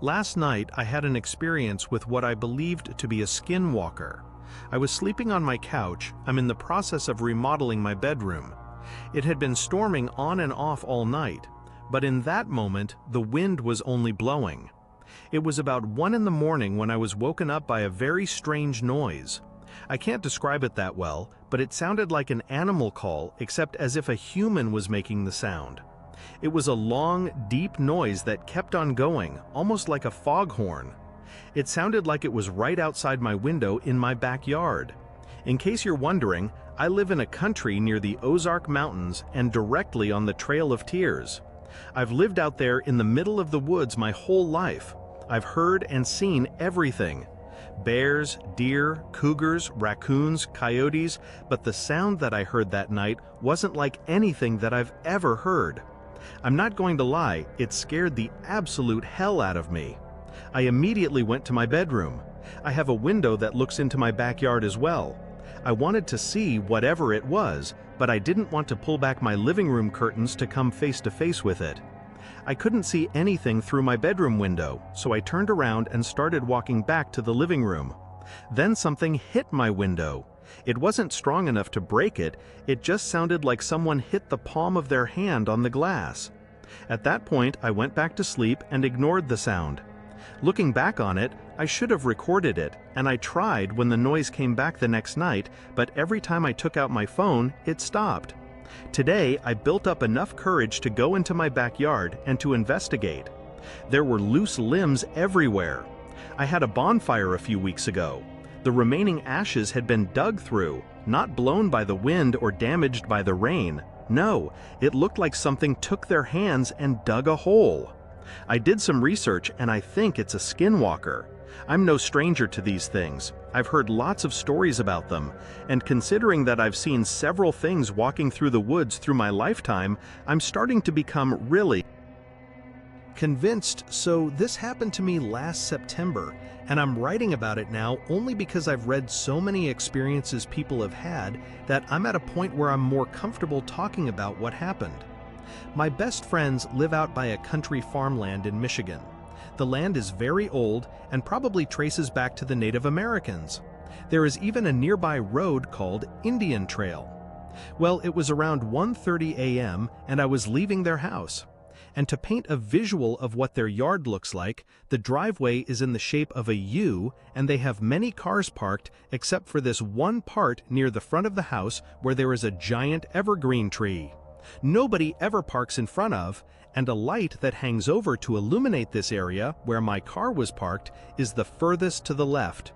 Last night, I had an experience with what I believed to be a skinwalker. I was sleeping on my couch. I'm in the process of remodeling my bedroom. It had been storming on and off all night, but in that moment, the wind was only blowing. It was about 1 in the morning when I was woken up by a very strange noise. I can't describe it that well, but it sounded like an animal call, except as if a human was making the sound. It was a long, deep noise that kept on going, almost like a foghorn. It sounded like it was right outside my window in my backyard. In case you're wondering, I live in a country near the Ozark Mountains and directly on the Trail of Tears. I've lived out there in the middle of the woods my whole life. I've heard and seen everything. Bears, deer, cougars, raccoons, coyotes, but the sound that I heard that night wasn't like anything that I've ever heard. I'm not going to lie, it scared the absolute hell out of me. I immediately went to my bedroom. I have a window that looks into my backyard as well. I wanted to see whatever it was, but I didn't want to pull back my living room curtains to come face to face with it. I couldn't see anything through my bedroom window, so I turned around and started walking back to the living room. Then something hit my window. It wasn't strong enough to break it, it just sounded like someone hit the palm of their hand on the glass. At that point, I went back to sleep and ignored the sound. Looking back on it, I should have recorded it, and I tried when the noise came back the next night, but every time I took out my phone, it stopped. Today, I built up enough courage to go into my backyard and to investigate. There were loose limbs everywhere. I had a bonfire a few weeks ago. The remaining ashes had been dug through, not blown by the wind or damaged by the rain. No, it looked like something took their hands and dug a hole. I did some research and I think it's a skinwalker. I'm no stranger to these things. I've heard lots of stories about them, and considering that I've seen several things walking through the woods through my lifetime, I'm starting to become really convinced. So this happened to me last September, and I'm writing about it now only because I've read so many experiences people have had that I'm at a point where I'm more comfortable talking about what happened. My best friends live out by a country farmland in Michigan. The land is very old and probably traces back to the Native Americans. There is even a nearby road called Indian Trail. Well, it was around 1:30 a.m. and I was leaving their house. And to paint a visual of what their yard looks like, the driveway is in the shape of a U and they have many cars parked except for this one part near the front of the house where there is a giant evergreen tree. Nobody ever parks in front of, and a light that hangs over to illuminate this area where my car was parked is the furthest to the left.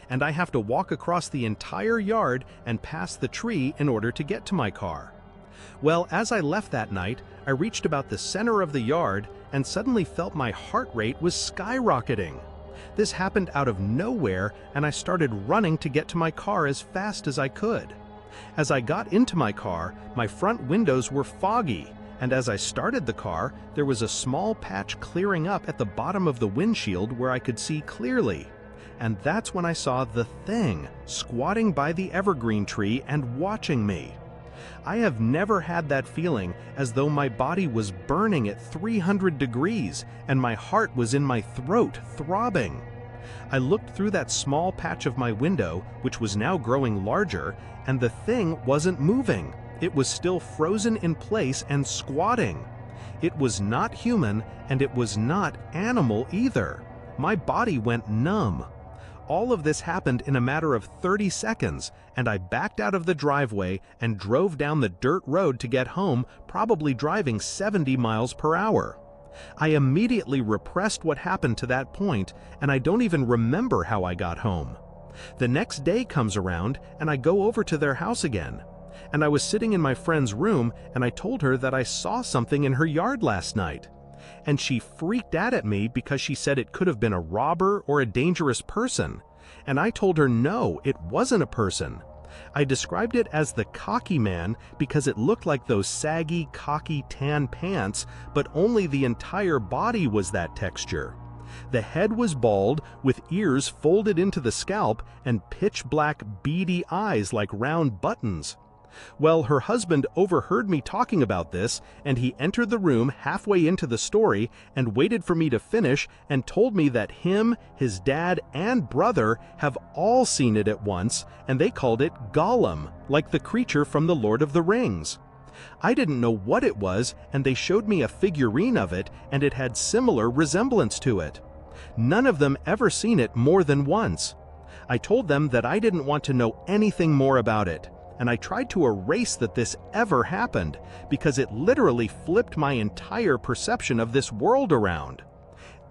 And I have to walk across the entire yard and past the tree in order to get to my car. Well, as I left that night, I reached about the center of the yard and suddenly felt my heart rate was skyrocketing. This happened out of nowhere, and I started running to get to my car as fast as I could. As I got into my car, my front windows were foggy, and as I started the car, there was a small patch clearing up at the bottom of the windshield where I could see clearly. And that's when I saw the thing squatting by the evergreen tree and watching me. I have never had that feeling, as though my body was burning at 300 degrees and my heart was in my throat, throbbing. I looked through that small patch of my window, which was now growing larger, and the thing wasn't moving. It was still frozen in place and squatting. It was not human, and it was not animal either. My body went numb. All of this happened in a matter of 30 seconds, and I backed out of the driveway and drove down the dirt road to get home, probably driving 70 miles per hour. I immediately repressed what happened to that point, and I don't even remember how I got home. The next day comes around, and I go over to their house again. And I was sitting in my friend's room, and I told her that I saw something in her yard last night. And she freaked out at me because she said it could have been a robber or a dangerous person. And I told her no, it wasn't a person. I described it as the cocky man because it looked like those saggy, cocky tan pants, but only the entire body was that texture. The head was bald, with ears folded into the scalp and pitch black, beady eyes like round buttons. Well, her husband overheard me talking about this, and he entered the room halfway into the story and waited for me to finish and told me that him, his dad, and brother have all seen it at once, and they called it Gollum, like the creature from The Lord of the Rings. I didn't know what it was, and they showed me a figurine of it, and it had similar resemblance to it. None of them ever seen it more than once. I told them that I didn't want to know anything more about it, and I tried to erase that this ever happened, because it literally flipped my entire perception of this world around.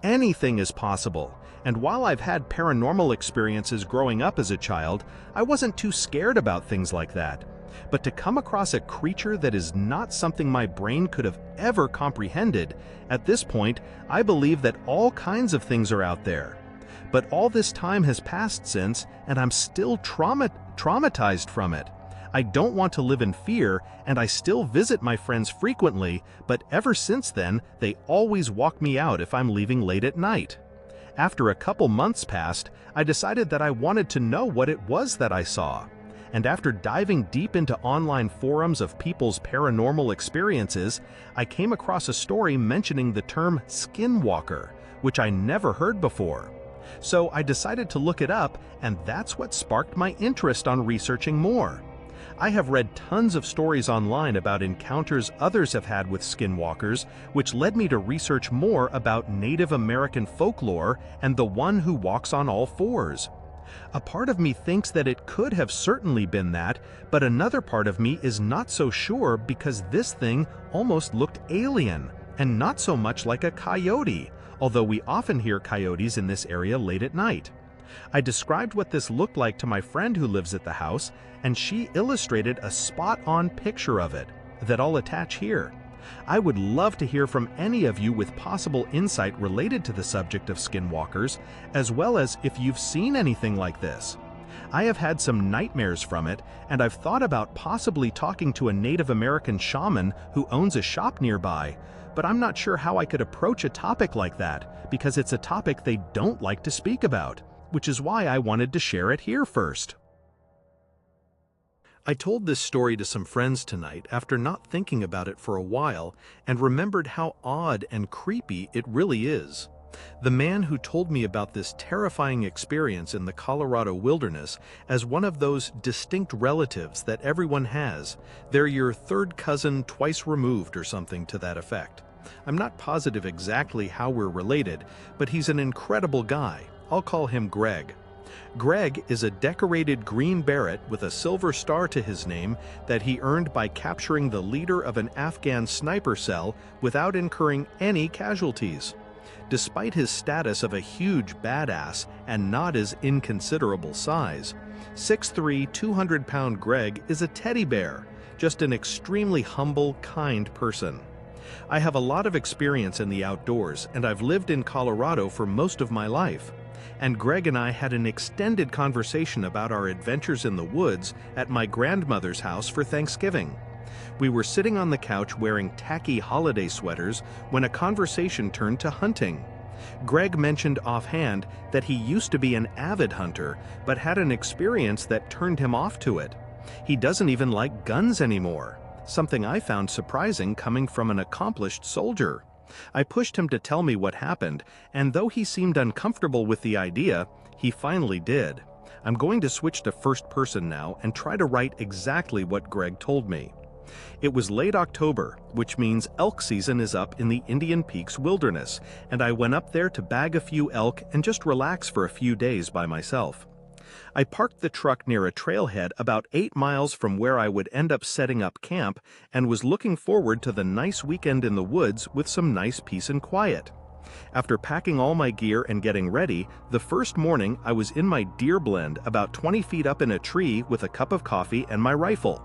Anything is possible, and while I've had paranormal experiences growing up as a child, I wasn't too scared about things like that. But to come across a creature that is not something my brain could have ever comprehended, at this point, I believe that all kinds of things are out there. But all this time has passed since, and I'm still traumatized from it. I don't want to live in fear, and I still visit my friends frequently, but ever since then, they always walk me out if I'm leaving late at night. After a couple months passed, I decided that I wanted to know what it was that I saw. And after diving deep into online forums of people's paranormal experiences, I came across a story mentioning the term Skinwalker, which I never heard before. So I decided to look it up, and that's what sparked my interest on researching more. I have read tons of stories online about encounters others have had with skinwalkers, which led me to research more about Native American folklore and the one who walks on all fours. A part of me thinks that it could have certainly been that, but another part of me is not so sure because this thing almost looked alien, and not so much like a coyote, although we often hear coyotes in this area late at night. I described what this looked like to my friend who lives at the house, and she illustrated a spot-on picture of it that I'll attach here. I would love to hear from any of you with possible insight related to the subject of skinwalkers, as well as if you've seen anything like this. I have had some nightmares from it, and I've thought about possibly talking to a Native American shaman who owns a shop nearby, but I'm not sure how I could approach a topic like that, because it's a topic they don't like to speak about, which is why I wanted to share it here first. I told this story to some friends tonight after not thinking about it for a while and remembered how odd and creepy it really is. The man who told me about this terrifying experience in the Colorado wilderness as one of those distinct relatives that everyone has. They're your third cousin twice removed or something to that effect. I'm not positive exactly how we're related, but he's an incredible guy. I'll call him Greg. Greg is a decorated green beret with a silver star to his name that he earned by capturing the leader of an Afghan sniper cell without incurring any casualties. Despite his status of a huge badass and not his inconsiderable size, 6'3", 200-pound Greg is a teddy bear, just an extremely humble, kind person. I have a lot of experience in the outdoors, and I've lived in Colorado for most of my life. And Greg and I had an extended conversation about our adventures in the woods at my grandmother's house for Thanksgiving. We were sitting on the couch wearing tacky holiday sweaters when a conversation turned to hunting. Greg mentioned offhand that he used to be an avid hunter, but had an experience that turned him off to it. He doesn't even like guns anymore, something I found surprising coming from an accomplished soldier. I pushed him to tell me what happened, and though he seemed uncomfortable with the idea, he finally did. I'm going to switch to first person now and try to write exactly what Greg told me. It was late October, which means elk season is up in the Indian Peaks wilderness, and I went up there to bag a few elk and just relax for a few days by myself. I parked the truck near a trailhead about 8 miles from where I would end up setting up camp and was looking forward to the nice weekend in the woods with some nice peace and quiet. After packing all my gear and getting ready, the first morning I was in my deer blend about 20 feet up in a tree with a cup of coffee and my rifle.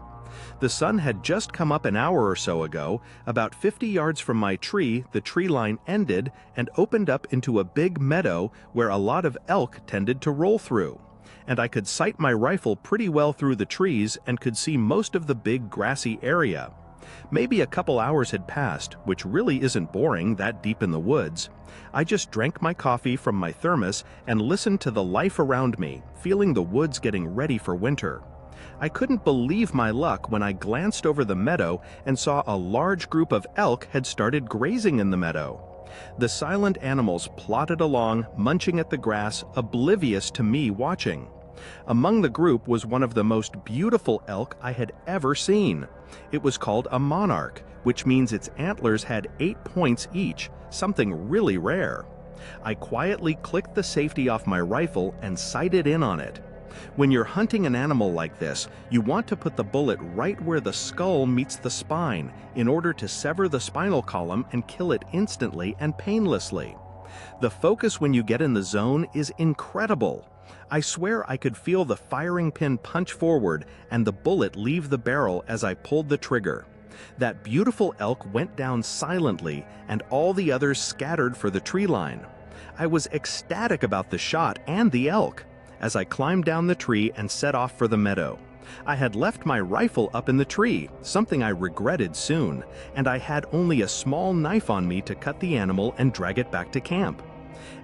The sun had just come up an hour or so ago. About 50 yards from my tree, the tree line ended and opened up into a big meadow where a lot of elk tended to roll through. And I could sight my rifle pretty well through the trees and could see most of the big grassy area. Maybe a couple hours had passed, which really isn't boring that deep in the woods. I just drank my coffee from my thermos and listened to the life around me, feeling the woods getting ready for winter. I couldn't believe my luck when I glanced over the meadow and saw a large group of elk had started grazing in the meadow. The silent animals plodded along, munching at the grass, oblivious to me watching. Among the group was one of the most beautiful elk I had ever seen. It was called a monarch, which means its antlers had 8 points each, something really rare. I quietly clicked the safety off my rifle and sighted in on it. When you're hunting an animal like this, you want to put the bullet right where the skull meets the spine in order to sever the spinal column and kill it instantly and painlessly. The focus when you get in the zone is incredible. I swear I could feel the firing pin punch forward and the bullet leave the barrel as I pulled the trigger. That beautiful elk went down silently, and all the others scattered for the tree line. I was ecstatic about the shot and the elk. As I climbed down the tree and set off for the meadow. I had left my rifle up in the tree, something I regretted soon, and I had only a small knife on me to cut the animal and drag it back to camp.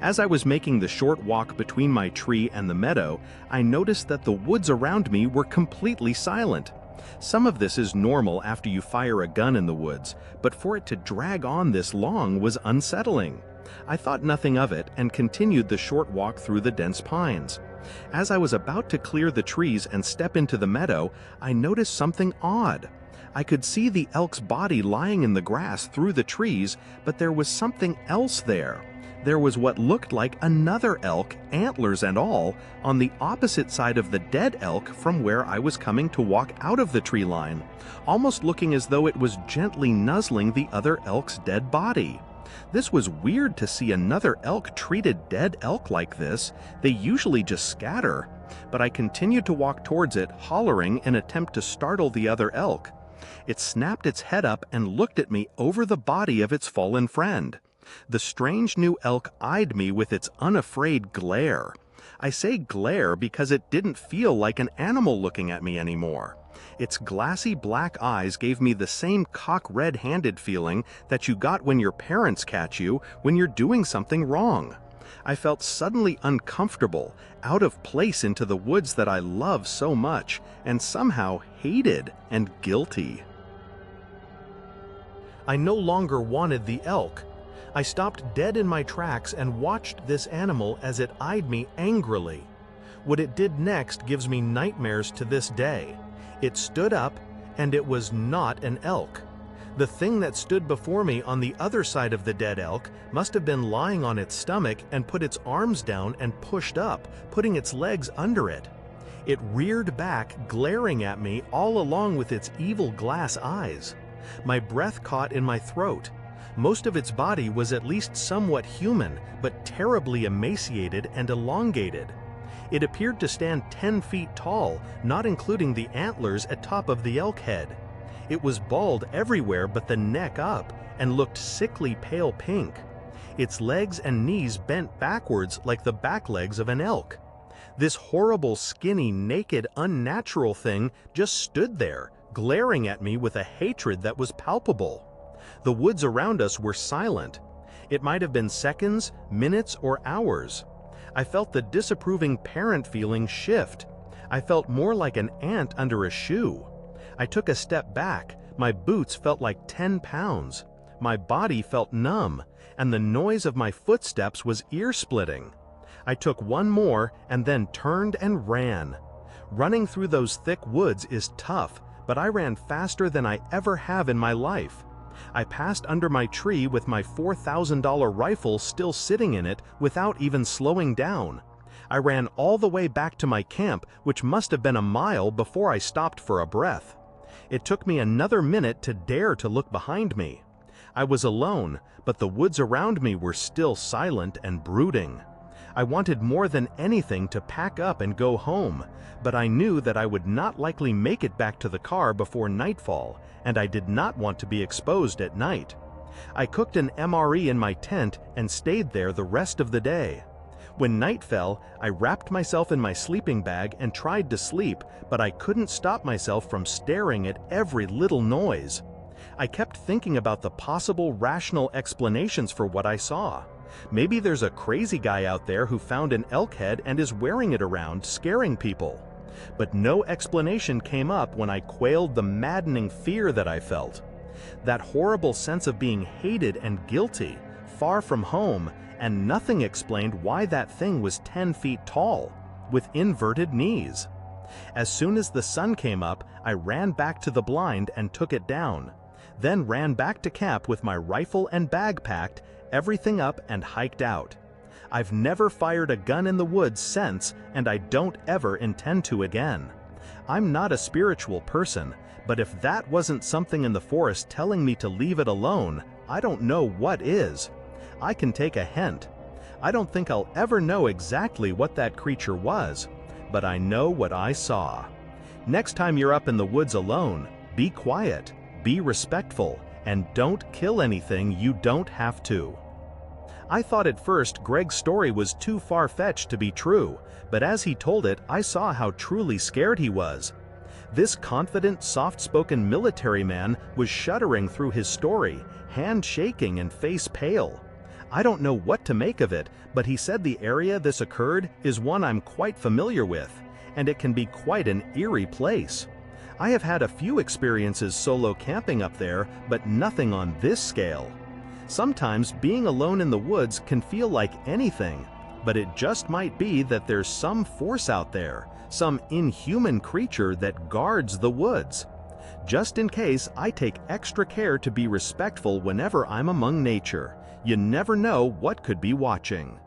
As I was making the short walk between my tree and the meadow, I noticed that the woods around me were completely silent. Some of this is normal after you fire a gun in the woods, but for it to drag on this long was unsettling. I thought nothing of it and continued the short walk through the dense pines. As I was about to clear the trees and step into the meadow, I noticed something odd. I could see the elk's body lying in the grass through the trees, but there was something else there. There was what looked like another elk, antlers and all, on the opposite side of the dead elk from where I was coming to walk out of the tree line, almost looking as though it was gently nuzzling the other elk's dead body. This was weird to see another elk treat a dead elk like this. They usually just scatter. But I continued to walk towards it, hollering in an attempt to startle the other elk. It snapped its head up and looked at me over the body of its fallen friend. The strange new elk eyed me with its unafraid glare. I say glare because it didn't feel like an animal looking at me anymore. Its glassy black eyes gave me the same cock red-handed feeling that you got when your parents catch you when you're doing something wrong. I felt suddenly uncomfortable, out of place into the woods that I love so much, and somehow hated and guilty. I no longer wanted the elk. I stopped dead in my tracks and watched this animal as it eyed me angrily. What it did next gives me nightmares to this day. It stood up, and it was not an elk. The thing that stood before me on the other side of the dead elk must have been lying on its stomach and put its arms down and pushed up, putting its legs under it. It reared back, glaring at me all along with its evil glass eyes. My breath caught in my throat. Most of its body was at least somewhat human, but terribly emaciated and elongated. It appeared to stand 10 feet tall, not including the antlers atop of the elk head. It was bald everywhere but the neck up, and looked sickly pale pink. Its legs and knees bent backwards like the back legs of an elk. This horrible, skinny, naked, unnatural thing just stood there, glaring at me with a hatred that was palpable. The woods around us were silent. It might have been seconds, minutes, or hours. I felt the disapproving parent feeling shift. I felt more like an ant under a shoe. I took a step back. My boots felt like 10 pounds. My body felt numb, and the noise of my footsteps was ear-splitting. I took one more and then turned and ran. Running through those thick woods is tough, but I ran faster than I ever have in my life. I passed under my tree with my $4,000 rifle still sitting in it without even slowing down. I ran all the way back to my camp, which must have been a mile before I stopped for a breath. It took me another minute to dare to look behind me. I was alone, but the woods around me were still silent and brooding. I wanted more than anything to pack up and go home, but I knew that I would not likely make it back to the car before nightfall, and I did not want to be exposed at night. I cooked an MRE in my tent and stayed there the rest of the day. When night fell, I wrapped myself in my sleeping bag and tried to sleep, but I couldn't stop myself from staring at every little noise. I kept thinking about the possible rational explanations for what I saw. Maybe there's a crazy guy out there who found an elk head and is wearing it around, scaring people. But no explanation came up when I quailed the maddening fear that I felt. That horrible sense of being hated and guilty, far from home, and nothing explained why that thing was 10 feet tall, with inverted knees. As soon as the sun came up, I ran back to the blind and took it down, then ran back to camp with my rifle and bag packed, everything up, and hiked out. I've never fired a gun in the woods since, and I don't ever intend to again. I'm not a spiritual person, but if that wasn't something in the forest telling me to leave it alone, I don't know what is. I can take a hint. I don't think I'll ever know exactly what that creature was, but I know what I saw. Next time you're up in the woods alone, be quiet, be respectful, and don't kill anything you don't have to. I thought at first Greg's story was too far-fetched to be true, but as he told it, I saw how truly scared he was. This confident, soft-spoken military man was shuddering through his story, hand shaking and face pale. I don't know what to make of it, but he said the area this occurred is one I'm quite familiar with, and it can be quite an eerie place. I have had a few experiences solo camping up there, but nothing on this scale. Sometimes being alone in the woods can feel like anything, but it just might be that there's some force out there, some inhuman creature that guards the woods. Just in case, I take extra care to be respectful whenever I'm among nature. You never know what could be watching.